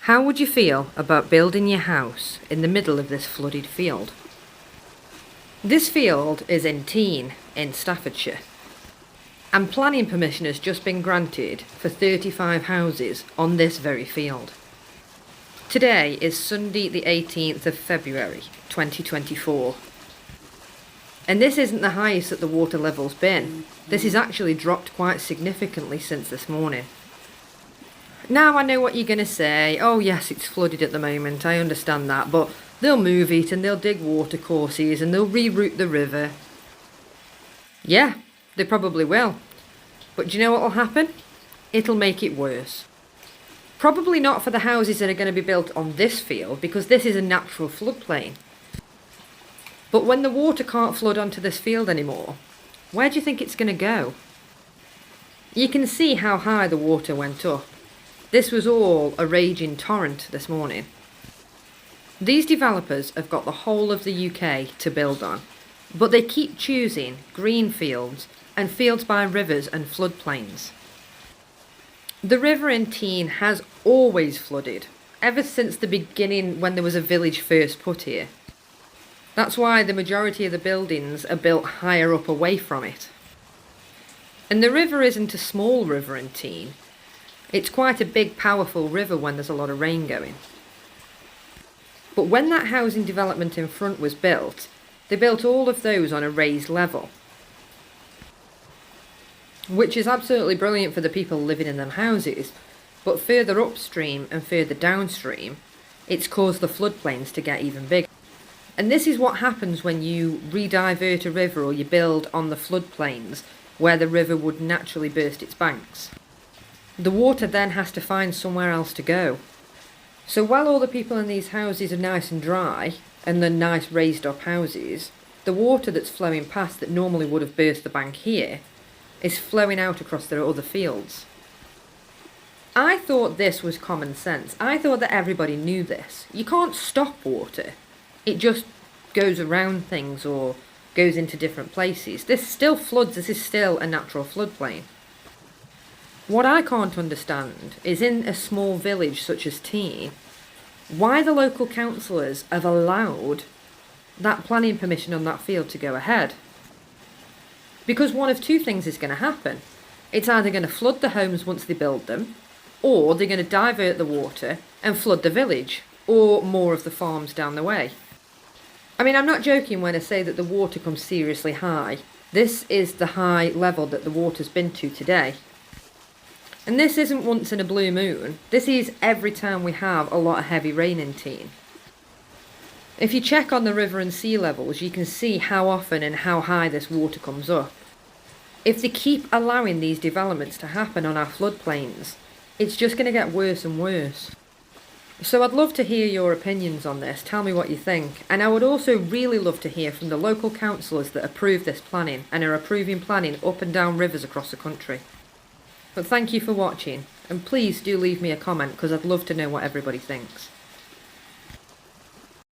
How would you feel about building your house in the middle of this flooded field? This field is in Tean, in Staffordshire, and planning permission has just been granted for 35 houses on this very field. Today is Sunday the 18th of February 2024, and this isn't the highest that the water level's been. This has actually dropped quite significantly since this morning. Now I know what you're going to say. Oh yes, it's flooded at the moment, I understand that, but they'll move it and they'll dig water courses and they'll reroute the river. Yeah, they probably will. But do you know what will happen? It'll make it worse. Probably not for the houses that are going to be built on this field, because this is a natural floodplain. But when the water can't flood onto this field anymore, where do you think it's going to go? You can see how high the water went up. This was all a raging torrent this morning. These developers have got the whole of the UK to build on, but they keep choosing green fields and fields by rivers and floodplains. The river in Tean has always flooded, ever since the beginning when there was a village first put here. That's why the majority of the buildings are built higher up away from it. And the river isn't a small river in Tean. It's quite a big, powerful river when there's a lot of rain going. But when that housing development in front was built, they built all of those on a raised level, which is absolutely brilliant for the people living in them houses, but further upstream and further downstream, it's caused the floodplains to get even bigger. And this is what happens when you re-divert a river or you build on the floodplains where the river would naturally burst its banks. The water then has to find somewhere else to go. So while all the people in these houses are nice and dry, and they're nice raised up houses, the water that's flowing past that normally would have burst the bank here is flowing out across their other fields. I thought this was common sense. I thought that everybody knew this. You can't stop water. It just goes around things or goes into different places. This still floods. This is still a natural floodplain. What I can't understand is, in a small village such as Tean, why the local councillors have allowed that planning permission on that field to go ahead. Because one of two things is going to happen. It's either going to flood the homes once they build them, or they're going to divert the water and flood the village, or more of the farms down the way. I mean, I'm not joking when I say that the water comes seriously high. This is the high level that the water's been to today. And this isn't once in a blue moon. This is every time we have a lot of heavy rain in Tean. If you check on the river and sea levels, you can see how often and how high this water comes up. If they keep allowing these developments to happen on our floodplains, it's just going to get worse and worse. So I'd love to hear your opinions on this. Tell me what you think. And I would also really love to hear from the local councillors that approve this planning and are approving planning up and down rivers across the country. But thank you for watching, and please do leave me a comment because I'd love to know what everybody thinks.